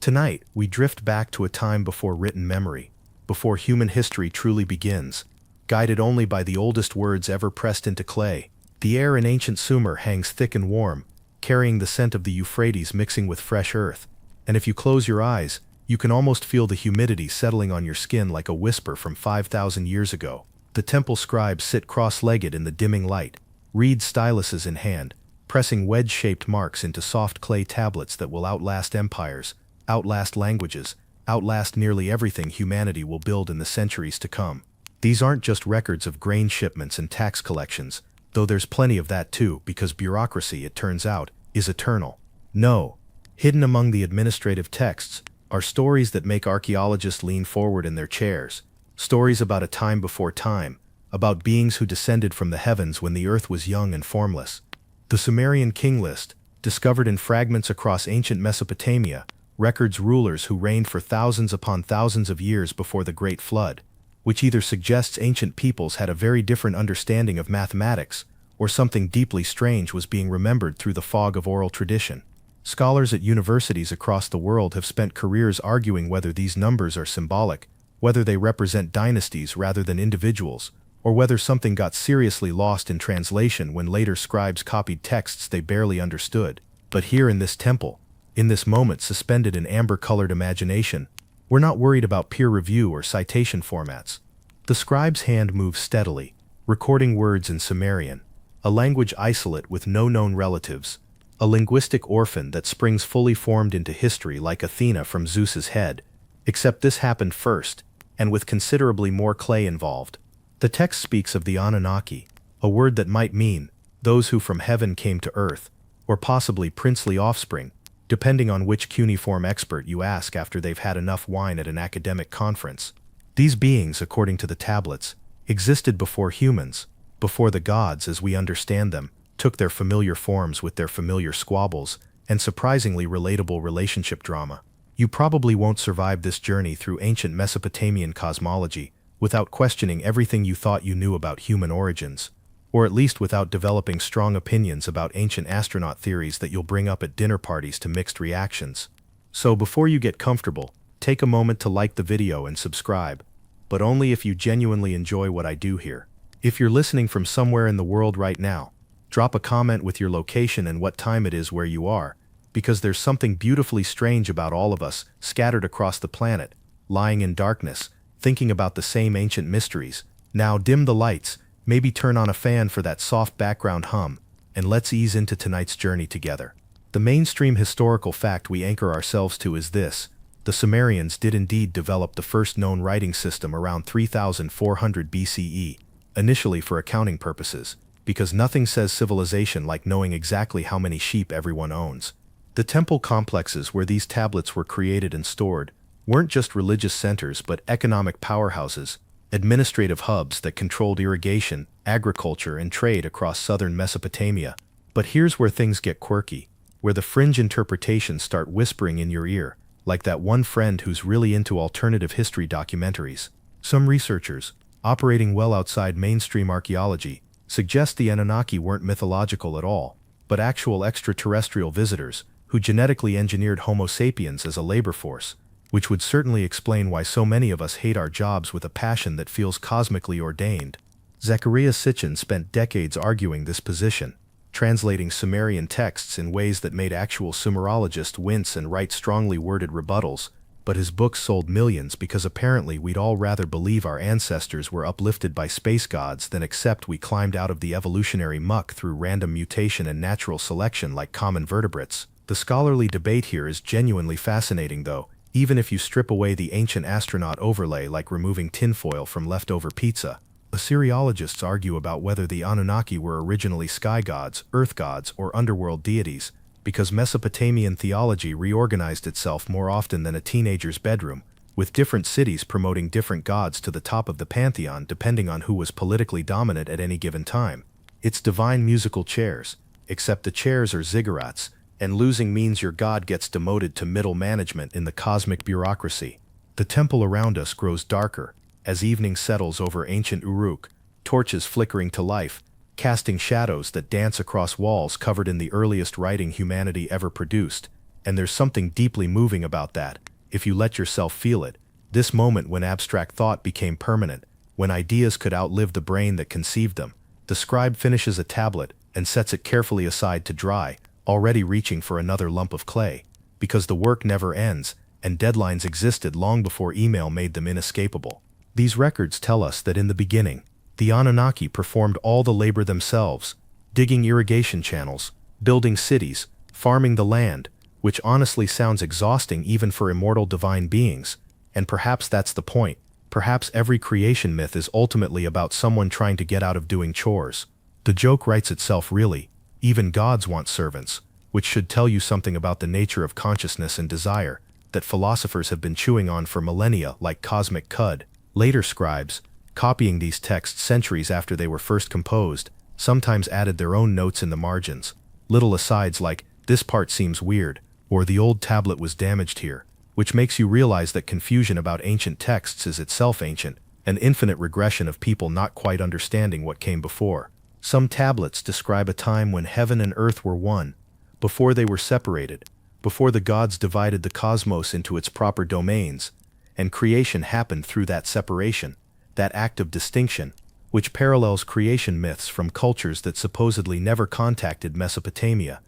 Tonight, we drift back to a time before written memory, before human history truly begins, guided only by the oldest words ever pressed into clay. The air in ancient Sumer hangs thick and warm, carrying the scent of the Euphrates mixing with fresh earth, and if you close your eyes, you can almost feel the humidity settling on your skin like a whisper from 5,000 years ago. The temple scribes sit cross-legged in the dimming light, reed styluses in hand, pressing wedge-shaped marks into soft clay tablets that will outlast empires, outlast languages, outlast nearly everything humanity will build in the centuries to come. These aren't just records of grain shipments and tax collections, though there's plenty of that too, because bureaucracy, it turns out, is eternal. No, hidden among the administrative texts are stories that make archaeologists lean forward in their chairs, stories about a time before time, about beings who descended from the heavens when the earth was young and formless. The Sumerian king list, discovered in fragments across ancient Mesopotamia, records rulers who reigned for thousands upon thousands of years before the Great Flood, which either suggests ancient peoples had a very different understanding of mathematics, or something deeply strange was being remembered through the fog of oral tradition. Scholars at universities across the world have spent careers arguing whether these numbers are symbolic, whether they represent dynasties rather than individuals, or whether something got seriously lost in translation when later scribes copied texts they barely understood. But here in this temple, in this moment suspended in amber-colored imagination, we're not worried about peer review or citation formats. The scribe's hand moves steadily, recording words in Sumerian, a language isolate with no known relatives, a linguistic orphan that springs fully formed into history like Athena from Zeus's head, except this happened first, and with considerably more clay involved. The text speaks of the Anunnaki, a word that might mean those who from heaven came to earth, or possibly princely offspring, depending on which cuneiform expert you ask after they've had enough wine at an academic conference. These beings, according to the tablets, existed before humans, before the gods as we understand them, took their familiar forms with their familiar squabbles and surprisingly relatable relationship drama. You probably won't survive this journey through ancient Mesopotamian cosmology without questioning everything you thought you knew about human origins, or at least without developing strong opinions about ancient astronaut theories that you'll bring up at dinner parties to mixed reactions. So before you get comfortable, take a moment to like the video and subscribe, but only if you genuinely enjoy what I do here. If you're listening from somewhere in the world right now, drop a comment with your location and what time it is where you are, because there's something beautifully strange about all of us scattered across the planet, lying in darkness, thinking about the same ancient mysteries. Now dim the lights, maybe turn on a fan for that soft background hum, and let's ease into tonight's journey together. The mainstream historical fact we anchor ourselves to is this: the Sumerians did indeed develop the first known writing system around 3400 BCE, initially for accounting purposes, because nothing says civilization like knowing exactly how many sheep everyone owns. The temple complexes where these tablets were created and stored weren't just religious centers but economic powerhouses, administrative hubs that controlled irrigation, agriculture, and trade across southern Mesopotamia. But here's where things get quirky, where the fringe interpretations start whispering in your ear, like that one friend who's really into alternative history documentaries. Some researchers, operating well outside mainstream archaeology, suggest the Anunnaki weren't mythological at all, but actual extraterrestrial visitors who genetically engineered Homo sapiens as a labor force, which would certainly explain why so many of us hate our jobs with a passion that feels cosmically ordained. Zecharia Sitchin spent decades arguing this position, translating Sumerian texts in ways that made actual Sumerologists wince and write strongly worded rebuttals, but his books sold millions because apparently we'd all rather believe our ancestors were uplifted by space gods than accept we climbed out of the evolutionary muck through random mutation and natural selection like common vertebrates. The scholarly debate here is genuinely fascinating though, even if you strip away the ancient astronaut overlay like removing tinfoil from leftover pizza. Assyriologists argue about whether the Anunnaki were originally sky gods, earth gods, or underworld deities, because Mesopotamian theology reorganized itself more often than a teenager's bedroom, with different cities promoting different gods to the top of the pantheon depending on who was politically dominant at any given time. It's divine musical chairs, except the chairs are ziggurats, and losing means your god gets demoted to middle management in the cosmic bureaucracy. The temple around us grows darker as evening settles over ancient Uruk, torches flickering to life, casting shadows that dance across walls covered in the earliest writing humanity ever produced. And there's something deeply moving about that, if you let yourself feel it. This moment when abstract thought became permanent, when ideas could outlive the brain that conceived them. The scribe finishes a tablet and sets it carefully aside to dry, already reaching for another lump of clay. Because the work never ends, and deadlines existed long before email made them inescapable. These records tell us that in the beginning, the Anunnaki performed all the labor themselves, digging irrigation channels, building cities, farming the land, which honestly sounds exhausting even for immortal divine beings. And perhaps that's the point. Perhaps every creation myth is ultimately about someone trying to get out of doing chores. The joke writes itself really. Even gods want servants, which should tell you something about the nature of consciousness and desire that philosophers have been chewing on for millennia, like cosmic cud. Later scribes, copying these texts centuries after they were first composed, sometimes added their own notes in the margins. Little asides like, "This part seems weird," or "The old tablet was damaged here," which makes you realize that confusion about ancient texts is itself ancient, an infinite regression of people not quite understanding what came before. Some tablets describe a time when heaven and earth were one, before they were separated, before the gods divided the cosmos into its proper domains, and creation happened through that separation, that act of distinction, which parallels creation myths from cultures that supposedly never contacted Mesopotamia,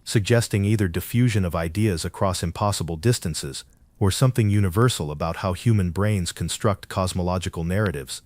suggesting either diffusion of ideas across impossible distances, or something universal about how human brains construct cosmological narratives.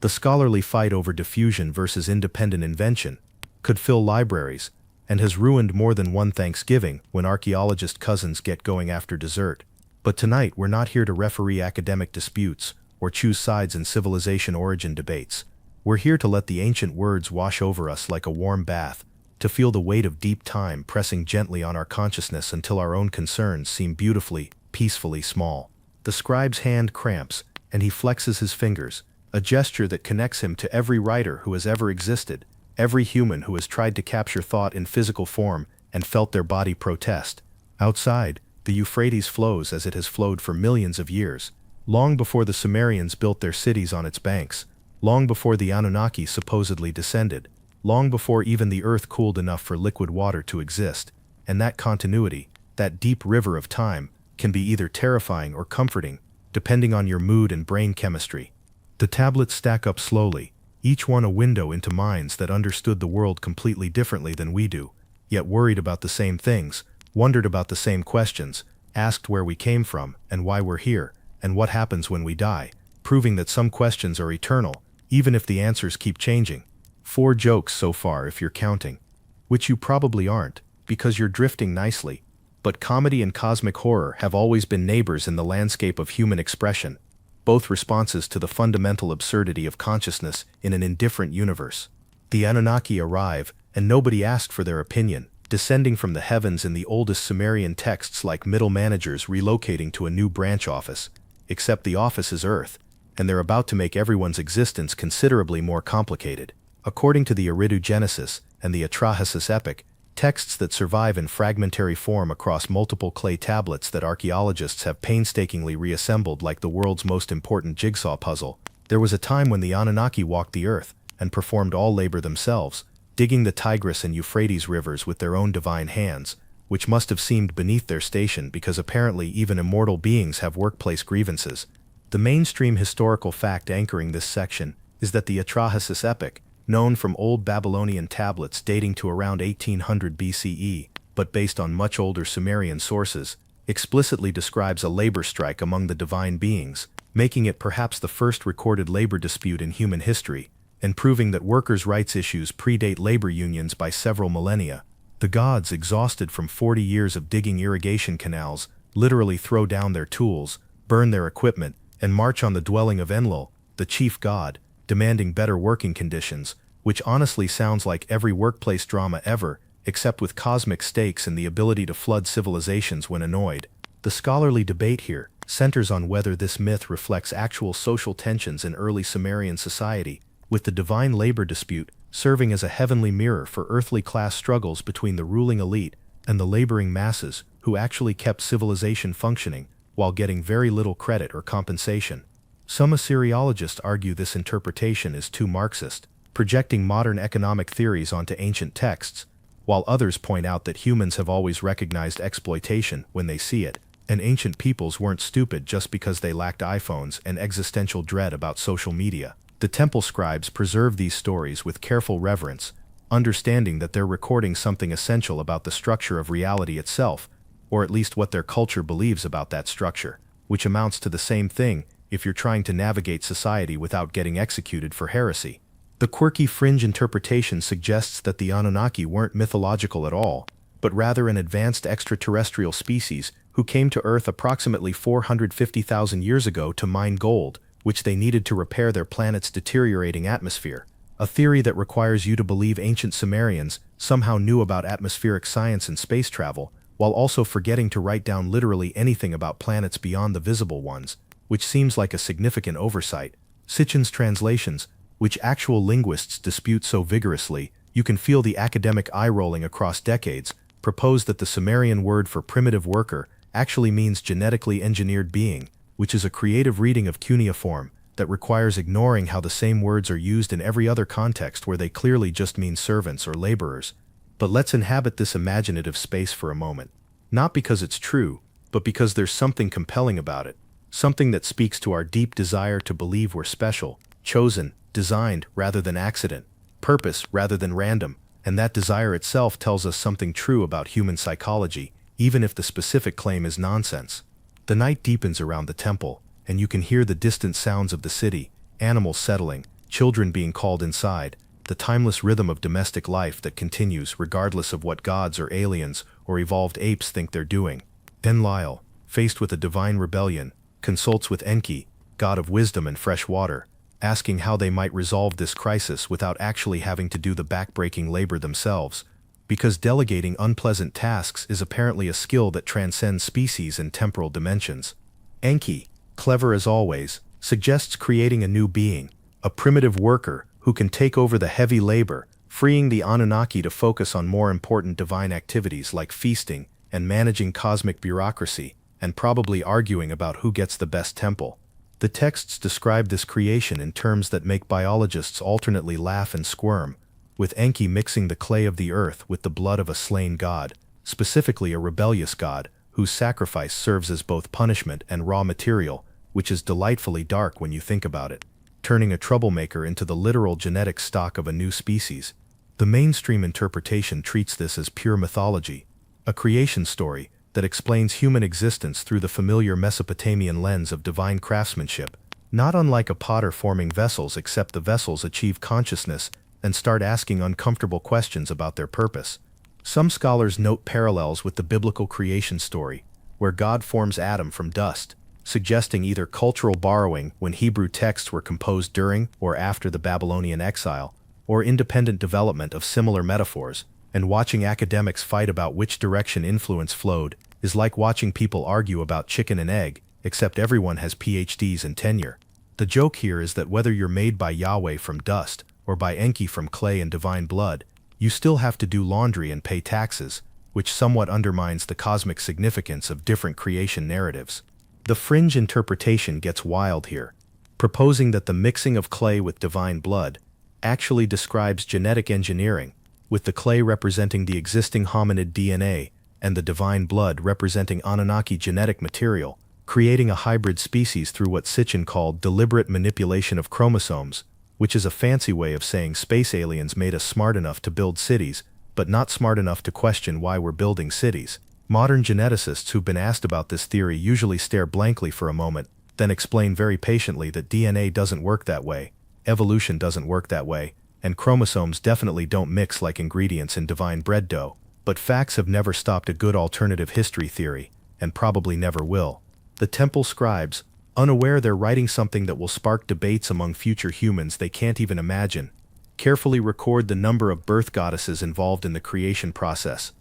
The scholarly fight over diffusion versus independent invention could fill libraries, and has ruined more than one Thanksgiving when archaeologist cousins get going after dessert. But tonight we're not here to referee academic disputes or choose sides in civilization origin debates. We're here to let the ancient words wash over us like a warm bath, to feel the weight of deep time pressing gently on our consciousness until our own concerns seem beautifully, peacefully small. The scribe's hand cramps, and he flexes his fingers, a gesture that connects him to every writer who has ever existed, every human who has tried to capture thought in physical form and felt their body protest. Outside, the Euphrates flows as it has flowed for millions of years, long before the Sumerians built their cities on its banks, long before the Anunnaki supposedly descended, long before even the earth cooled enough for liquid water to exist. And that continuity, that deep river of time, can be either terrifying or comforting, depending on your mood and brain chemistry. The tablets stack up slowly, each one a window into minds that understood the world completely differently than we do, yet worried about the same things, wondered about the same questions, asked where we came from and why we're here, and what happens when we die, proving that some questions are eternal, even if the answers keep changing. 4 jokes so far if you're counting. Which you probably aren't, because you're drifting nicely. But comedy and cosmic horror have always been neighbors in the landscape of human expression, both responses to the fundamental absurdity of consciousness in an indifferent universe. The Anunnaki arrive, and nobody asked for their opinion, descending from the heavens in the oldest Sumerian texts like middle managers relocating to a new branch office, except the office is Earth, and they're about to make everyone's existence considerably more complicated. According to the Eridu Genesis and the Atrahasis epic, texts that survive in fragmentary form across multiple clay tablets that archaeologists have painstakingly reassembled like the world's most important jigsaw puzzle, there was a time when the Anunnaki walked the earth and performed all labor themselves, digging the Tigris and Euphrates rivers with their own divine hands, which must have seemed beneath their station because apparently even immortal beings have workplace grievances. The mainstream historical fact anchoring this section is that the Atrahasis epic, known from old Babylonian tablets dating to around 1800 BCE, but based on much older Sumerian sources, explicitly describes a labor strike among the divine beings, making it perhaps the first recorded labor dispute in human history, and proving that workers' rights issues predate labor unions by several millennia. The gods, exhausted from 40 years of digging irrigation canals, literally throw down their tools, burn their equipment, and march on the dwelling of Enlil, the chief god, demanding better working conditions, which honestly sounds like every workplace drama ever, except with cosmic stakes and the ability to flood civilizations when annoyed. The scholarly debate here centers on whether this myth reflects actual social tensions in early Sumerian society, with the divine labor dispute serving as a heavenly mirror for earthly class struggles between the ruling elite and the laboring masses who actually kept civilization functioning while getting very little credit or compensation. Some Assyriologists argue this interpretation is too Marxist, projecting modern economic theories onto ancient texts, while others point out that humans have always recognized exploitation when they see it, and ancient peoples weren't stupid just because they lacked iPhones and existential dread about social media. The temple scribes preserve these stories with careful reverence, understanding that they're recording something essential about the structure of reality itself, or at least what their culture believes about that structure, which amounts to the same thing if you're trying to navigate society without getting executed for heresy. The quirky fringe interpretation suggests that the Anunnaki weren't mythological at all, but rather an advanced extraterrestrial species who came to Earth approximately 450,000 years ago to mine gold, which they needed to repair their planet's deteriorating atmosphere. A theory that requires you to believe ancient Sumerians somehow knew about atmospheric science and space travel, while also forgetting to write down literally anything about planets beyond the visible ones, which seems like a significant oversight. Sitchin's translations, which actual linguists dispute so vigorously, you can feel the academic eye-rolling across decades, propose that the Sumerian word for primitive worker actually means genetically engineered being, which is a creative reading of cuneiform that requires ignoring how the same words are used in every other context where they clearly just mean servants or laborers. But let's inhabit this imaginative space for a moment. Not because it's true, but because there's something compelling about it, something that speaks to our deep desire to believe we're special, chosen, designed rather than accident, purpose rather than random, and that desire itself tells us something true about human psychology, even if the specific claim is nonsense. The night deepens around the temple, and you can hear the distant sounds of the city, animals settling, children being called inside, the timeless rhythm of domestic life that continues regardless of what gods or aliens or evolved apes think they're doing. Enlil, faced with a divine rebellion, consults with Enki, god of wisdom and fresh water, asking how they might resolve this crisis without actually having to do the backbreaking labor themselves, because delegating unpleasant tasks is apparently a skill that transcends species and temporal dimensions. Enki, clever as always, suggests creating a new being, a primitive worker who can take over the heavy labor, freeing the Anunnaki to focus on more important divine activities like feasting and managing cosmic bureaucracy, and probably arguing about who gets the best temple. The texts describe this creation in terms that make biologists alternately laugh and squirm, with Enki mixing the clay of the earth with the blood of a slain god, specifically a rebellious god, whose sacrifice serves as both punishment and raw material, which is delightfully dark when you think about it, turning a troublemaker into the literal genetic stock of a new species. The mainstream interpretation treats this as pure mythology, a creation story that explains human existence through the familiar Mesopotamian lens of divine craftsmanship, not unlike a potter forming vessels, except the vessels achieve consciousness and start asking uncomfortable questions about their purpose. Some scholars note parallels with the biblical creation story, where God forms Adam from dust, suggesting either cultural borrowing when Hebrew texts were composed during or after the Babylonian exile, or independent development of similar metaphors. And watching academics fight about which direction influence flowed is like watching people argue about chicken and egg, except everyone has PhDs and tenure. The joke here is that whether you're made by Yahweh from dust or by Enki from clay and divine blood, you still have to do laundry and pay taxes, which somewhat undermines the cosmic significance of different creation narratives. The fringe interpretation gets wild here, proposing that the mixing of clay with divine blood actually describes genetic engineering, with the clay representing the existing hominid DNA and the divine blood representing Anunnaki genetic material, creating a hybrid species through what Sitchin called deliberate manipulation of chromosomes, which is a fancy way of saying space aliens made us smart enough to build cities, but not smart enough to question why we're building cities. Modern geneticists who've been asked about this theory usually stare blankly for a moment, then explain very patiently that DNA doesn't work that way, evolution doesn't work that way, and chromosomes definitely don't mix like ingredients in divine bread dough. But facts have never stopped a good alternative history theory, and probably never will. The temple scribes, unaware they're writing something that will spark debates among future humans they can't even imagine, carefully record the number of birth goddesses involved in the creation process,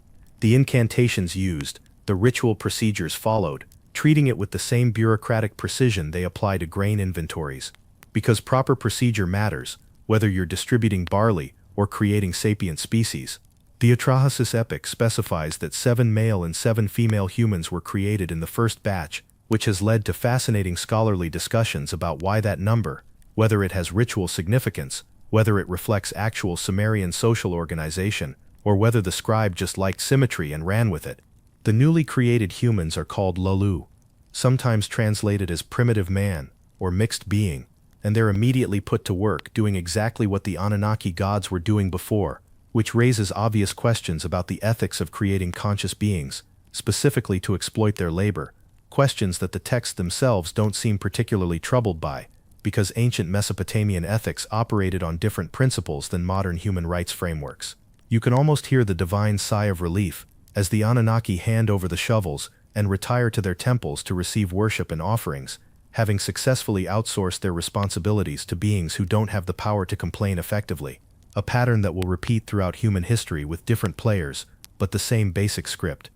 the incantations used, the ritual procedures followed, treating it with the same bureaucratic precision they apply to grain inventories. Because proper procedure matters, whether you're distributing barley or creating sapient species. The Atrahasis epic specifies that 7 male and 7 female humans were created in the first batch, which has led to fascinating scholarly discussions about why that number, whether it has ritual significance, whether it reflects actual Sumerian social organization, or whether the scribe just liked symmetry and ran with it. The newly created humans are called Lulu, sometimes translated as primitive man or mixed being, and they're immediately put to work doing exactly what the Anunnaki gods were doing before, which raises obvious questions about the ethics of creating conscious beings, specifically to exploit their labor, questions that the texts themselves don't seem particularly troubled by, because ancient Mesopotamian ethics operated on different principles than modern human rights frameworks. You can almost hear the divine sigh of relief as the Anunnaki hand over the shovels and retire to their temples to receive worship and offerings, having successfully outsourced their responsibilities to beings who don't have the power to complain effectively, a pattern that will repeat throughout human history with different players, but the same basic script.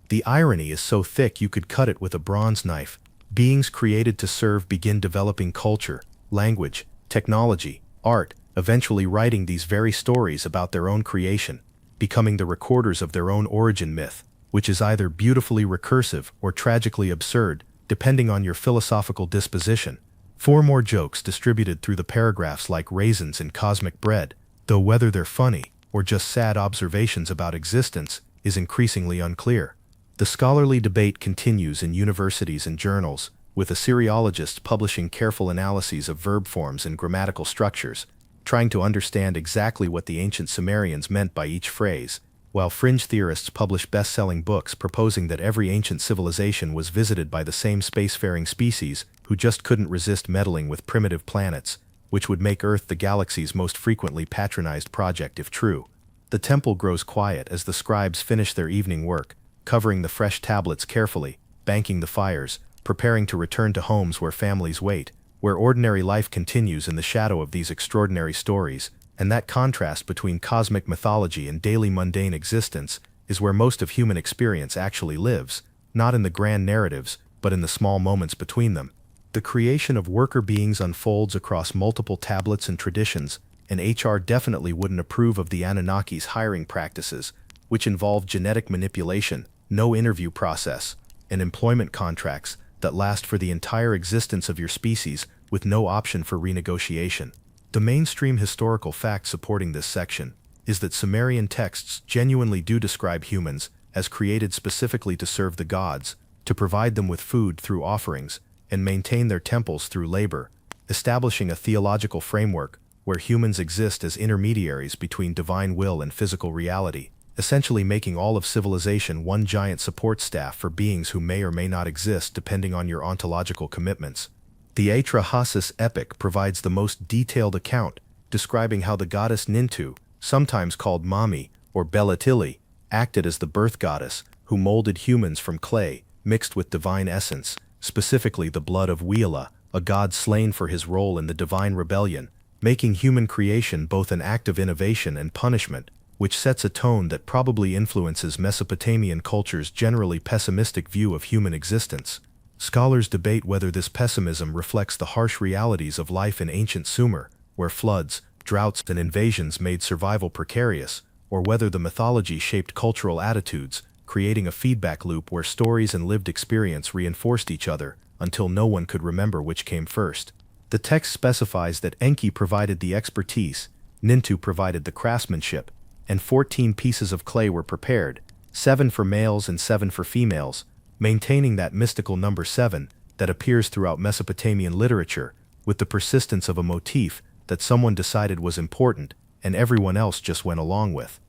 The irony is so thick you could cut it with a bronze knife. Beings created to serve begin developing culture, language, technology, art, eventually writing these very stories about their own creation, becoming the recorders of their own origin myth, which is either beautifully recursive or tragically absurd, depending on your philosophical disposition. 4 more jokes distributed through the paragraphs like raisins in cosmic bread, though whether they're funny or just sad observations about existence is increasingly unclear. The scholarly debate continues in universities and journals, with Assyriologists publishing careful analyses of verb forms and grammatical structures, trying to understand exactly what the ancient Sumerians meant by each phrase, while fringe theorists publish best-selling books proposing that every ancient civilization was visited by the same spacefaring species who just couldn't resist meddling with primitive planets, which would make Earth the galaxy's most frequently patronized project if true. The temple grows quiet as the scribes finish their evening work, covering the fresh tablets carefully, banking the fires, preparing to return to homes where families wait, where ordinary life continues in the shadow of these extraordinary stories, and that contrast between cosmic mythology and daily mundane existence is where most of human experience actually lives, not in the grand narratives, but in the small moments between them. The creation of worker beings unfolds across multiple tablets and traditions, and HR definitely wouldn't approve of the Anunnaki's hiring practices, which involve genetic manipulation, no interview process, and employment contracts that last for the entire existence of your species with no option for renegotiation. The mainstream historical fact supporting this section is that Sumerian texts genuinely do describe humans as created specifically to serve the gods, to provide them with food through offerings, and maintain their temples through labor, establishing a theological framework where humans exist as intermediaries between divine will and physical reality, essentially making all of civilization one giant support staff for beings who may or may not exist depending on your ontological commitments. The Atrahasis epic provides the most detailed account, describing how the goddess Nintu, sometimes called Mami or Belatili, acted as the birth goddess who molded humans from clay mixed with divine essence, specifically the blood of Wheela, a god slain for his role in the divine rebellion, making human creation both an act of innovation and punishment, which sets a tone that probably influences Mesopotamian culture's generally pessimistic view of human existence. Scholars debate whether this pessimism reflects the harsh realities of life in ancient Sumer, where floods, droughts, and invasions made survival precarious, or whether the mythology shaped cultural attitudes, creating a feedback loop where stories and lived experience reinforced each other until no one could remember which came first. The text specifies that Enki provided the expertise, Nintu provided the craftsmanship, and 14 pieces of clay were prepared, 7 for males and 7 for females, maintaining that mystical number 7 that appears throughout Mesopotamian literature, with the persistence of a motif that someone decided was important and everyone else just went along with.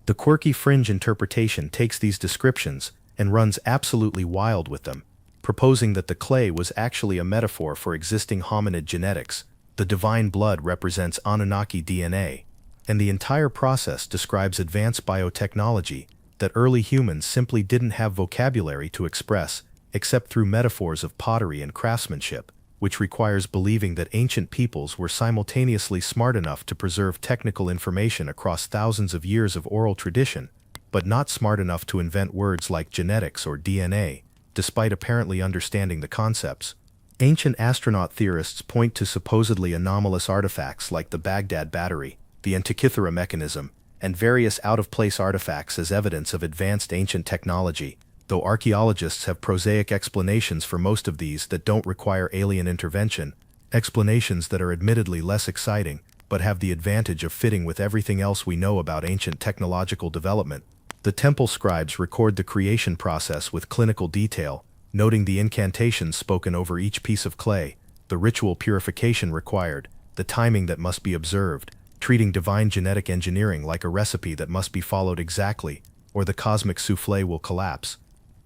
The quirky fringe interpretation takes these descriptions and runs absolutely wild with them, proposing that the clay was actually a metaphor for existing hominid genetics, the divine blood represents Anunnaki DNA, and the entire process describes advanced biotechnology that early humans simply didn't have vocabulary to express, except through metaphors of pottery and craftsmanship, which requires believing that ancient peoples were simultaneously smart enough to preserve technical information across thousands of years of oral tradition, but not smart enough to invent words like genetics or DNA, despite apparently understanding the concepts. Ancient astronaut theorists point to supposedly anomalous artifacts like the Baghdad battery, the Antikythera mechanism, and various out-of-place artifacts as evidence of advanced ancient technology, though archaeologists have prosaic explanations for most of these that don't require alien intervention, explanations that are admittedly less exciting, but have the advantage of fitting with everything else we know about ancient technological development. The temple scribes record the creation process with clinical detail, noting the incantations spoken over each piece of clay, the ritual purification required, the timing that must be observed, treating divine genetic engineering like a recipe that must be followed exactly, or the cosmic souffle will collapse.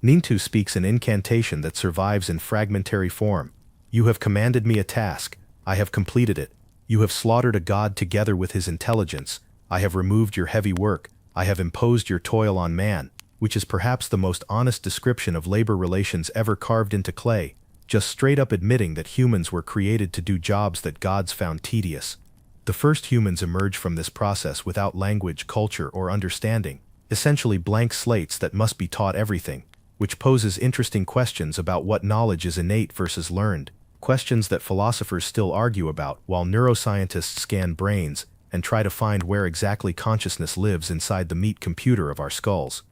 Nintu speaks an incantation that survives in fragmentary form. You have commanded me a task, I have completed it. You have slaughtered a god together with his intelligence, I have removed your heavy work, I have imposed your toil on man, which is perhaps the most honest description of labor relations ever carved into clay, just straight up admitting that humans were created to do jobs that gods found tedious. The first humans emerge from this process without language, culture, or understanding, essentially blank slates that must be taught everything, which poses interesting questions about what knowledge is innate versus learned, questions that philosophers still argue about while neuroscientists scan brains and try to find where exactly consciousness lives inside the meat computer of our skulls.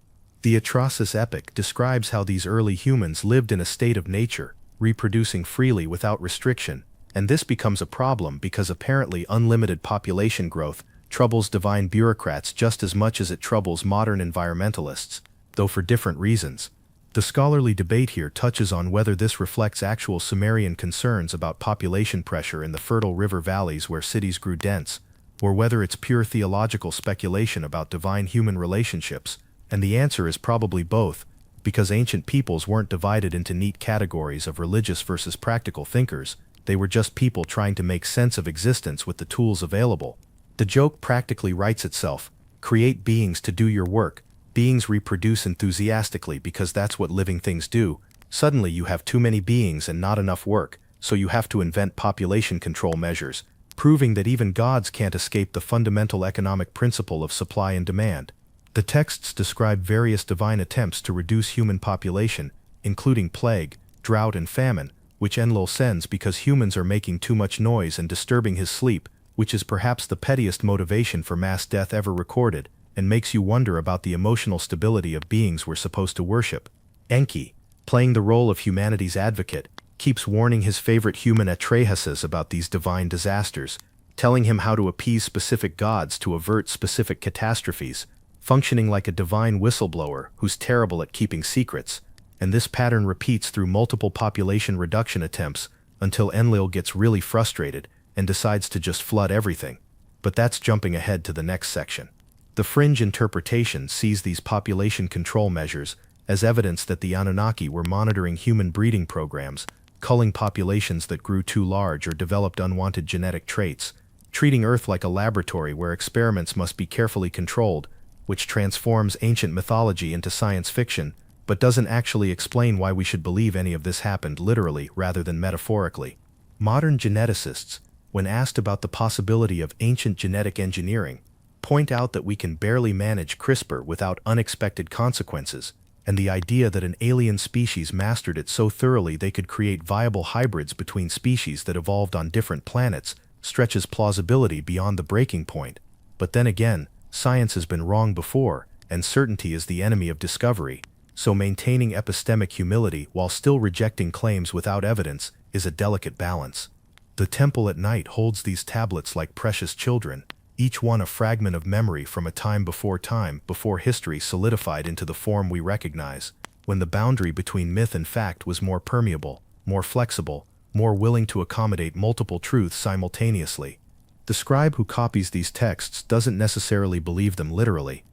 The Atrahasis epic describes how these early humans lived in a state of nature, reproducing freely without restriction, and this becomes a problem because apparently unlimited population growth troubles divine bureaucrats just as much as it troubles modern environmentalists, though for different reasons. The scholarly debate here touches on whether this reflects actual Sumerian concerns about population pressure in the fertile river valleys where cities grew dense, or whether it's pure theological speculation about divine-human relationships, and the answer is probably both, because ancient peoples weren't divided into neat categories of religious versus practical thinkers, they were just people trying to make sense of existence with the tools available. The joke practically writes itself: create beings to do your work, beings reproduce enthusiastically because that's what living things do. Suddenly you have too many beings and not enough work, so you have to invent population control measures, proving that even gods can't escape the fundamental economic principle of supply and demand. The texts describe various divine attempts to reduce human population, including plague, drought, and famine, which Enlil sends because humans are making too much noise and disturbing his sleep, which is perhaps the pettiest motivation for mass death ever recorded, and makes you wonder about the emotional stability of beings we're supposed to worship. Enki, playing the role of humanity's advocate, keeps warning his favorite human Atrahasis about these divine disasters, telling him how to appease specific gods to avert specific catastrophes, functioning like a divine whistleblower who's terrible at keeping secrets, and this pattern repeats through multiple population reduction attempts until Enlil gets really frustrated and decides to just flood everything. But that's jumping ahead to the next section. The fringe interpretation sees these population control measures as evidence that the Anunnaki were monitoring human breeding programs, culling populations that grew too large or developed unwanted genetic traits, treating Earth like a laboratory where experiments must be carefully controlled, which transforms ancient mythology into science fiction, but doesn't actually explain why we should believe any of this happened literally rather than metaphorically. Modern geneticists, when asked about the possibility of ancient genetic engineering, point out that we can barely manage CRISPR without unexpected consequences, and the idea that an alien species mastered it so thoroughly they could create viable hybrids between species that evolved on different planets stretches plausibility beyond the breaking point. But then again, science has been wrong before, and certainty is the enemy of discovery, so maintaining epistemic humility while still rejecting claims without evidence is a delicate balance. The temple at night holds these tablets like precious children, each one a fragment of memory from a time before history solidified into the form we recognize, when the boundary between myth and fact was more permeable, more flexible, more willing to accommodate multiple truths simultaneously. The scribe who copies these texts doesn't necessarily believe them literally,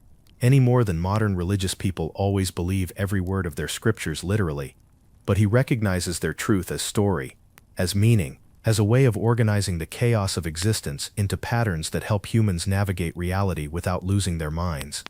any more than modern religious people always believe every word of their scriptures literally, but he recognizes their truth as story, as meaning, as a way of organizing the chaos of existence into patterns that help humans navigate reality without losing their minds.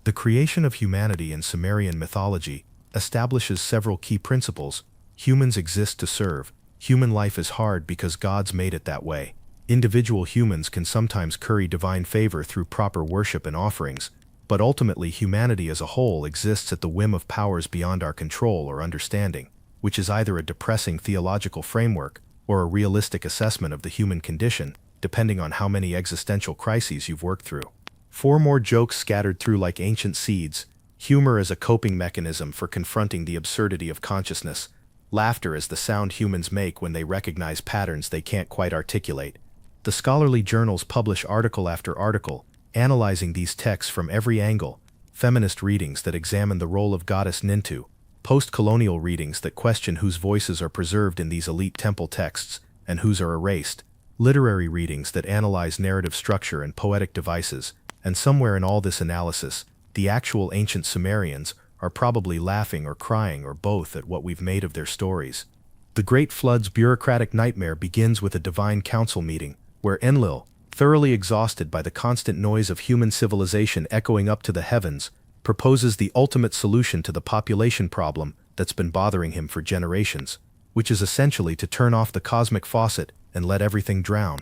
The creation of humanity in Sumerian mythology establishes several key principles. Humans exist to serve. Human life is hard because gods made it that way. Individual humans can sometimes curry divine favor through proper worship and offerings, but ultimately humanity as a whole exists at the whim of powers beyond our control or understanding, which is either a depressing theological framework or a realistic assessment of the human condition, depending on how many existential crises you've worked through. 4 more jokes scattered through like ancient seeds. Humor as a coping mechanism for confronting the absurdity of consciousness. Laughter as the sound humans make when they recognize patterns they can't quite articulate. The scholarly journals publish article after article, analyzing these texts from every angle: feminist readings that examine the role of goddess Nintu, post-colonial readings that question whose voices are preserved in these elite temple texts and whose are erased, literary readings that analyze narrative structure and poetic devices, and somewhere in all this analysis, the actual ancient Sumerians are probably laughing or crying or both at what we've made of their stories. The Great Flood's bureaucratic nightmare begins with a divine council meeting, where Enlil, thoroughly exhausted by the constant noise of human civilization echoing up to the heavens, proposes the ultimate solution to the population problem that's been bothering him for generations, which is essentially to turn off the cosmic faucet and let everything drown.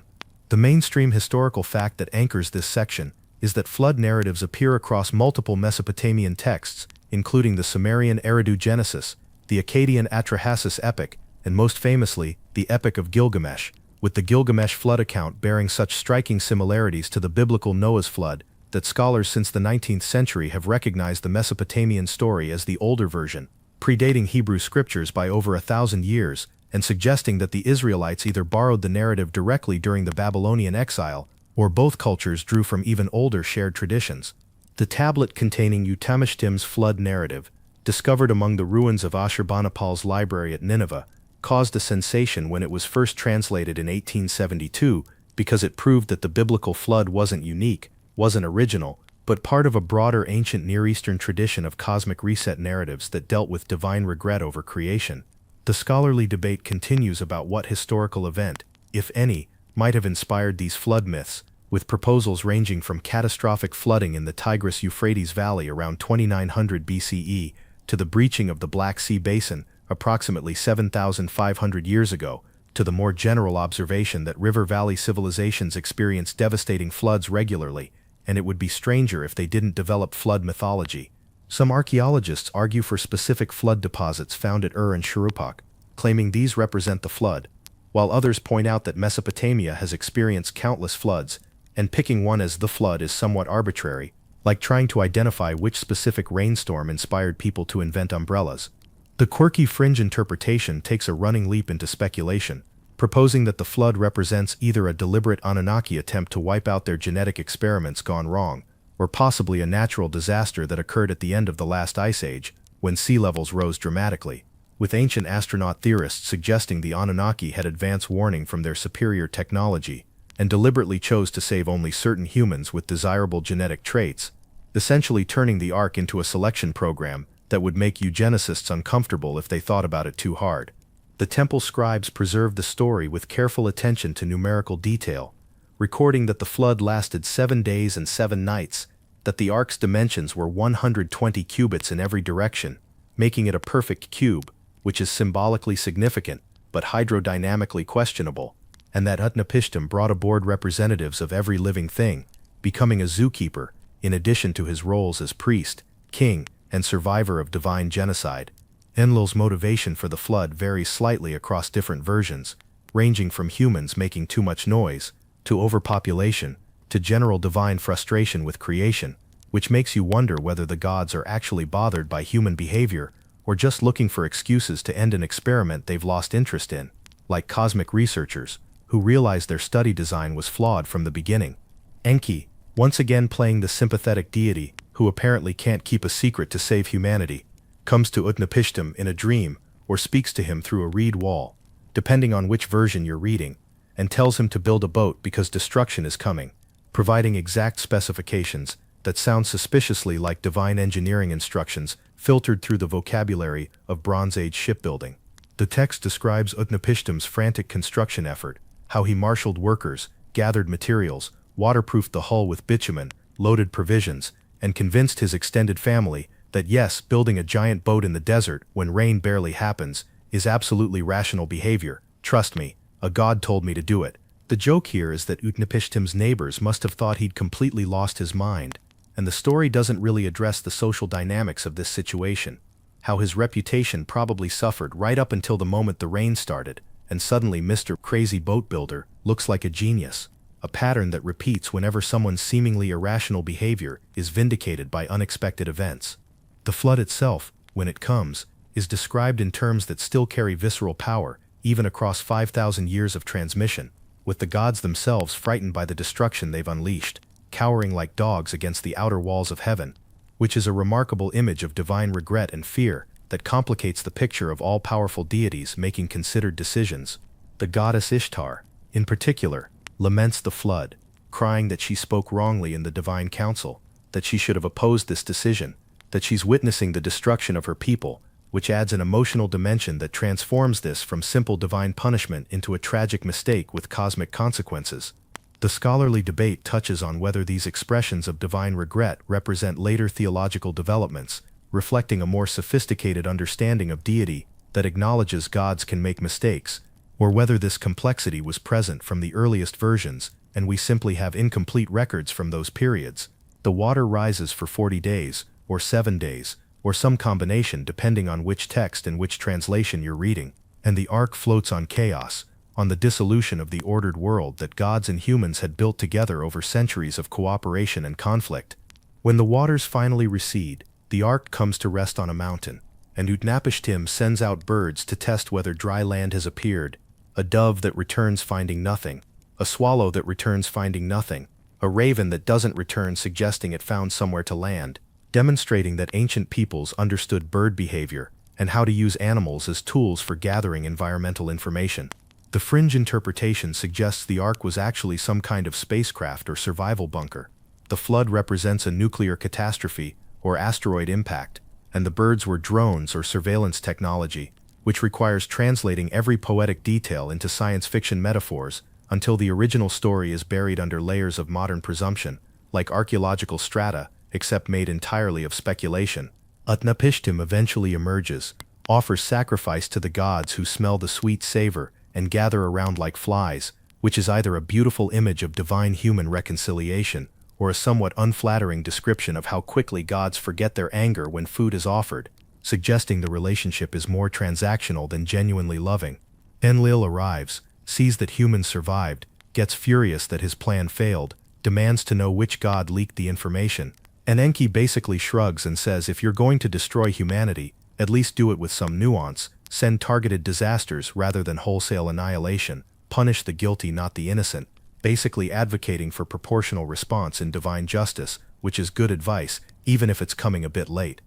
The mainstream historical fact that anchors this section is that flood narratives appear across multiple Mesopotamian texts, including the Sumerian Eridu Genesis, the Akkadian Atrahasis epic, and most famously, the Epic of Gilgamesh, with the Gilgamesh flood account bearing such striking similarities to the biblical Noah's flood that scholars since the 19th century have recognized the Mesopotamian story as the older version, predating Hebrew scriptures by over 1,000 years, and suggesting that the Israelites either borrowed the narrative directly during the Babylonian exile, or both cultures drew from even older shared traditions. The tablet containing Utamishtim's flood narrative, discovered among the ruins of Ashurbanipal's library at Nineveh, caused a sensation when it was first translated in 1872 because it proved that the biblical flood wasn't unique, wasn't original, but part of a broader ancient Near Eastern tradition of cosmic reset narratives that dealt with divine regret over creation. The scholarly debate continues about what historical event, if any, might have inspired these flood myths, with proposals ranging from catastrophic flooding in the Tigris-Euphrates Valley around 2900 BCE to the breaching of the Black Sea Basin approximately 7,500 years ago, to the more general observation that river valley civilizations experience devastating floods regularly, and it would be stranger if they didn't develop flood mythology. Some archaeologists argue for specific flood deposits found at Ur and Shuruppak, claiming these represent the flood, while others point out that Mesopotamia has experienced countless floods, and picking one as the flood is somewhat arbitrary, like trying to identify which specific rainstorm inspired people to invent umbrellas. The quirky fringe interpretation takes a running leap into speculation, proposing that the flood represents either a deliberate Anunnaki attempt to wipe out their genetic experiments gone wrong, or possibly a natural disaster that occurred at the end of the last ice age, when sea levels rose dramatically, with ancient astronaut theorists suggesting the Anunnaki had advance warning from their superior technology, and deliberately chose to save only certain humans with desirable genetic traits, essentially turning the Ark into a selection program that would make eugenicists uncomfortable if they thought about it too hard. The temple scribes preserved the story with careful attention to numerical detail, recording that the flood lasted 7 days and 7 nights, that the ark's dimensions were 120 cubits in every direction, making it a perfect cube, which is symbolically significant, but hydrodynamically questionable, and that Utnapishtim brought aboard representatives of every living thing, becoming a zookeeper, in addition to his roles as priest, king, and survivor of divine genocide. Enlil's motivation for the flood varies slightly across different versions, ranging from humans making too much noise, to overpopulation, to general divine frustration with creation, which makes you wonder whether the gods are actually bothered by human behavior, or just looking for excuses to end an experiment they've lost interest in, like cosmic researchers, who realized their study design was flawed from the beginning. Enki, once again playing the sympathetic deity, who apparently can't keep a secret to save humanity, comes to Utnapishtim in a dream or speaks to him through a reed wall, depending on which version you're reading, and tells him to build a boat because destruction is coming, providing exact specifications that sound suspiciously like divine engineering instructions filtered through the vocabulary of Bronze Age shipbuilding. The text describes Utnapishtim's frantic construction effort, how he marshaled workers, gathered materials, waterproofed the hull with bitumen, loaded provisions, and convinced his extended family that yes, building a giant boat in the desert when rain barely happens is absolutely rational behavior. Trust me, a god told me to do it. The joke here is that Utnapishtim's neighbors must have thought he'd completely lost his mind, and the story doesn't really address the social dynamics of this situation, how his reputation probably suffered right up until the moment the rain started, and suddenly Mr. Crazy Boat Builder looks like a genius, a pattern that repeats whenever someone's seemingly irrational behavior is vindicated by unexpected events. The flood itself, when it comes, is described in terms that still carry visceral power, even across 5,000 years of transmission. with the gods themselves frightened by the destruction they've unleashed, cowering like dogs against the outer walls of heaven, which is a remarkable image of divine regret and fear that complicates the picture of all-powerful deities making considered decisions. The goddess Ishtar, in particular, laments the flood, crying that she spoke wrongly in the divine council, that she should have opposed this decision, that she's witnessing the destruction of her people, which adds an emotional dimension that transforms this from simple divine punishment into a tragic mistake with cosmic consequences. The scholarly debate touches on whether these expressions of divine regret represent later theological developments, reflecting a more sophisticated understanding of deity that acknowledges gods can make mistakes, or whether this complexity was present from the earliest versions and we simply have incomplete records from those periods. The water rises for 40 days, or 7 days, or some combination depending on which text and which translation you're reading, and the ark floats on chaos, on the dissolution of the ordered world that gods and humans had built together over centuries of cooperation and conflict. When the waters finally recede, the ark comes to rest on a mountain, and Utnapishtim sends out birds to test whether dry land has appeared, a dove that returns finding nothing, a swallow that returns finding nothing, a raven that doesn't return suggesting it found somewhere to land, demonstrating that ancient peoples understood bird behavior and how to use animals as tools for gathering environmental information. The fringe interpretation suggests the ark was actually some kind of spacecraft or survival bunker. The flood represents a nuclear catastrophe or asteroid impact, and the birds were drones or surveillance technology, which requires translating every poetic detail into science fiction metaphors until the original story is buried under layers of modern presumption, like archaeological strata, except made entirely of speculation. Utnapishtim eventually emerges, offers sacrifice to the gods who smell the sweet savor and gather around like flies, which is either a beautiful image of divine-human reconciliation or a somewhat unflattering description of how quickly gods forget their anger when food is offered, suggesting the relationship is more transactional than genuinely loving. Enlil arrives, sees that humans survived, gets furious that his plan failed, demands to know which god leaked the information, and Enki basically shrugs and says if you're going to destroy humanity, at least do it with some nuance, send targeted disasters rather than wholesale annihilation, punish the guilty not the innocent, basically advocating for proportional response in divine justice, which is good advice, even if it's coming a bit late.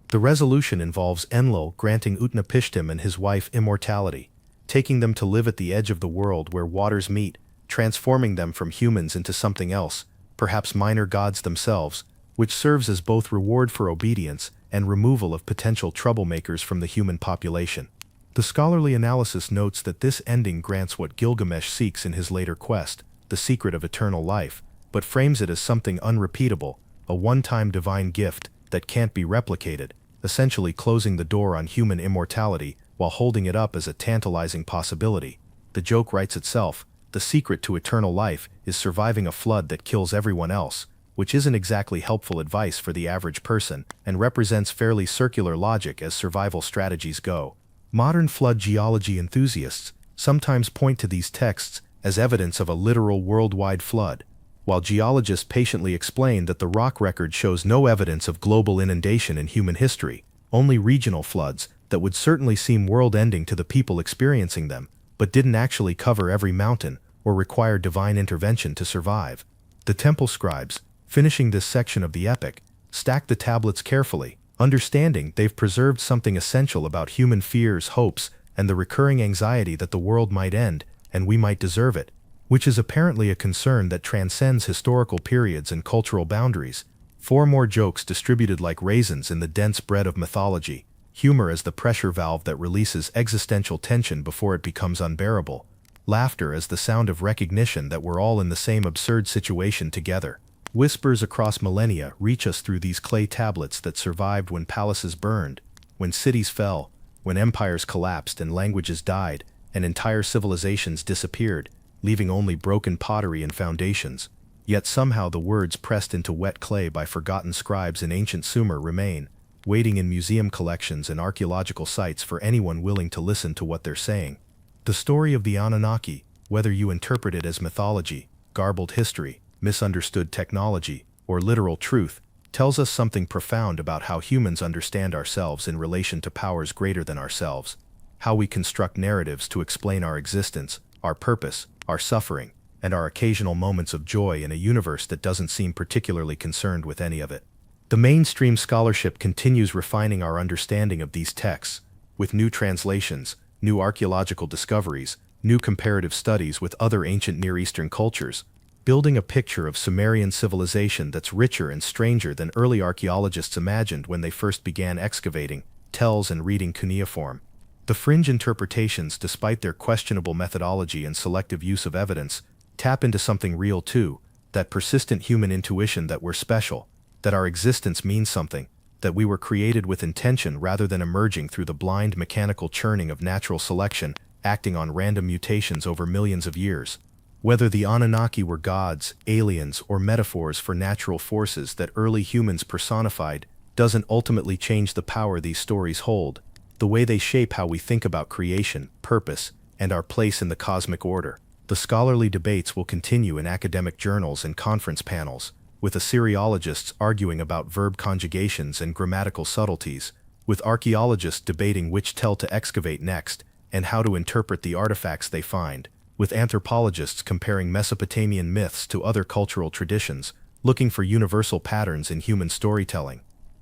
The resolution involves Enlil granting Utnapishtim and his wife immortality, taking them to live at the edge of the world where waters meet, transforming them from humans into something else, perhaps minor gods themselves, which serves as both reward for obedience and removal of potential troublemakers from the human population. The scholarly analysis notes that this ending grants what Gilgamesh seeks in his later quest, the secret of eternal life, but frames it as something unrepeatable, a one-time divine gift that can't be replicated, essentially closing the door on human immortality while holding it up as a tantalizing possibility. The joke writes itself, the secret to eternal life is surviving a flood that kills everyone else, which isn't exactly helpful advice for the average person and represents fairly circular logic as survival strategies go. Modern flood geology enthusiasts sometimes point to these texts as evidence of a literal worldwide flood, while geologists patiently explain that the rock record shows no evidence of global inundation in human history, only regional floods that would certainly seem world-ending to the people experiencing them, but didn't actually cover every mountain or require divine intervention to survive. The temple scribes, finishing this section of the epic, stack the tablets carefully, understanding they've preserved something essential about human fears, hopes, and the recurring anxiety that the world might end, and we might deserve it, which is apparently a concern that transcends historical periods and cultural boundaries. 4 more jokes distributed like raisins in the dense bread of mythology, humor as the pressure valve that releases existential tension before it becomes unbearable, laughter as the sound of recognition that we're all in the same absurd situation together. Whispers across millennia reach us through these clay tablets that survived when palaces burned, when cities fell, when empires collapsed and languages died, and entire civilizations disappeared, leaving only broken pottery and foundations. Yet somehow the words pressed into wet clay by forgotten scribes in ancient Sumer remain, waiting in museum collections and archaeological sites for anyone willing to listen to what they're saying. The story of the Anunnaki, whether you interpret it as mythology, garbled history, misunderstood technology, or literal truth, tells us something profound about how humans understand ourselves in relation to powers greater than ourselves, how we construct narratives to explain our existence, our purpose, our suffering, and our occasional moments of joy in a universe that doesn't seem particularly concerned with any of it. The mainstream scholarship continues refining our understanding of these texts, with new translations, new archaeological discoveries, new comparative studies with other ancient Near Eastern cultures, building a picture of Sumerian civilization that's richer and stranger than early archaeologists imagined when they first began excavating, tells and reading cuneiform. The fringe interpretations, despite their questionable methodology and selective use of evidence, tap into something real too, that persistent human intuition that we're special, that our existence means something, that we were created with intention rather than emerging through the blind mechanical churning of natural selection, acting on random mutations over millions of years. Whether the Anunnaki were gods, aliens, or metaphors for natural forces that early humans personified doesn't ultimately change the power these stories hold, the way they shape how we think about creation, purpose, and our place in the cosmic order. The scholarly debates will continue in academic journals and conference panels, with Assyriologists arguing about verb conjugations and grammatical subtleties, with archaeologists debating which tell to excavate next and how to interpret the artifacts they find, with anthropologists comparing Mesopotamian myths to other cultural traditions, looking for universal patterns in human storytelling.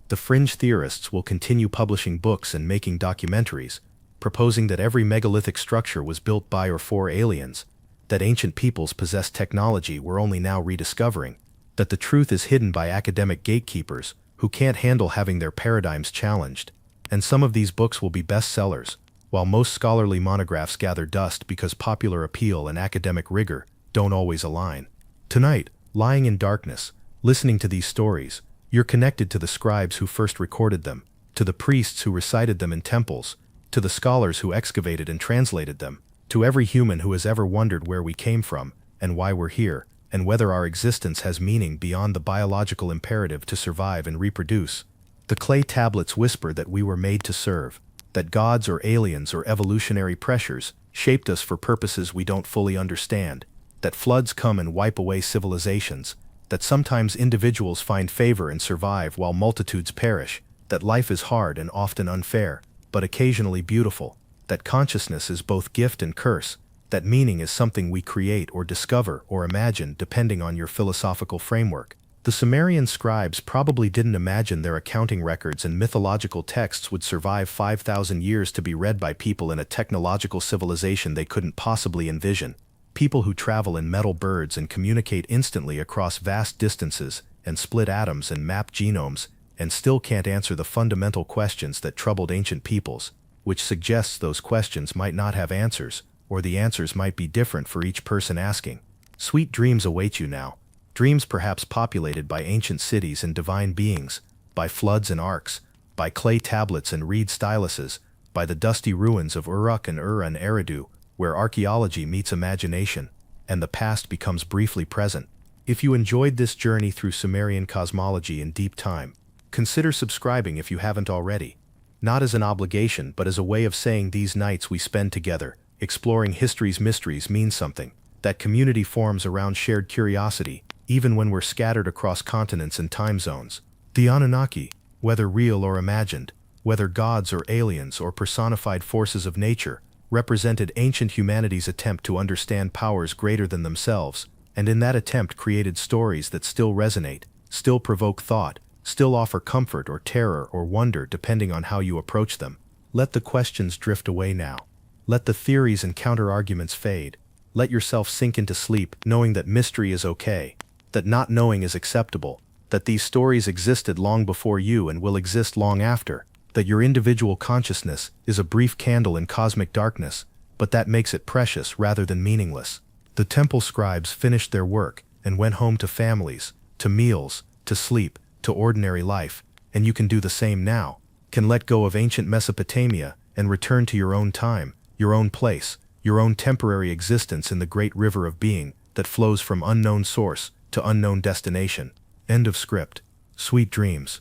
The fringe theorists will continue publishing books and making documentaries, proposing that every megalithic structure was built by or for aliens, that ancient peoples possessed technology we're only now rediscovering, that the truth is hidden by academic gatekeepers who can't handle having their paradigms challenged. And some of these books will be bestsellers, while most scholarly monographs gather dust because popular appeal and academic rigor don't always align. Tonight, lying in darkness, listening to these stories, you're connected to the scribes who first recorded them, to the priests who recited them in temples, to the scholars who excavated and translated them, to every human who has ever wondered where we came from, and why we're here, and whether our existence has meaning beyond the biological imperative to survive and reproduce. The clay tablets whisper that we were made to serve, that gods or aliens or evolutionary pressures shaped us for purposes we don't fully understand, that floods come and wipe away civilizations, that sometimes individuals find favor and survive while multitudes perish, that life is hard and often unfair, but occasionally beautiful, that consciousness is both gift and curse, that meaning is something we create or discover or imagine depending on your philosophical framework. The Sumerian scribes probably didn't imagine their accounting records and mythological texts would survive 5,000 years to be read by people in a technological civilization they couldn't possibly envision. People who travel in metal birds and communicate instantly across vast distances and split atoms and map genomes and still can't answer the fundamental questions that troubled ancient peoples, which suggests those questions might not have answers, or the answers might be different for each person asking. Sweet dreams await you now. Dreams perhaps populated by ancient cities and divine beings, by floods and arcs, by clay tablets and reed styluses, by the dusty ruins of Uruk and Ur and Eridu, where archaeology meets imagination, and the past becomes briefly present. If you enjoyed this journey through Sumerian cosmology in deep time, consider subscribing if you haven't already. Not as an obligation, but as a way of saying these nights we spend together, exploring history's mysteries mean something, that community forms around shared curiosity, even when we're scattered across continents and time zones. The Anunnaki, whether real or imagined, whether gods or aliens or personified forces of nature, represented ancient humanity's attempt to understand powers greater than themselves, and in that attempt created stories that still resonate, still provoke thought, still offer comfort or terror or wonder depending on how you approach them. Let the questions drift away now. Let the theories and counter-arguments fade. Let yourself sink into sleep knowing that mystery is okay, that not knowing is acceptable, that these stories existed long before you and will exist long after, that your individual consciousness is a brief candle in cosmic darkness, but that makes it precious rather than meaningless. The temple scribes finished their work and went home to families, to meals, to sleep, to ordinary life, and you can do the same now, can let go of ancient Mesopotamia and return to your own time, your own place, your own temporary existence in the great river of being that flows from unknown source to unknown destination. End of script. Sweet dreams.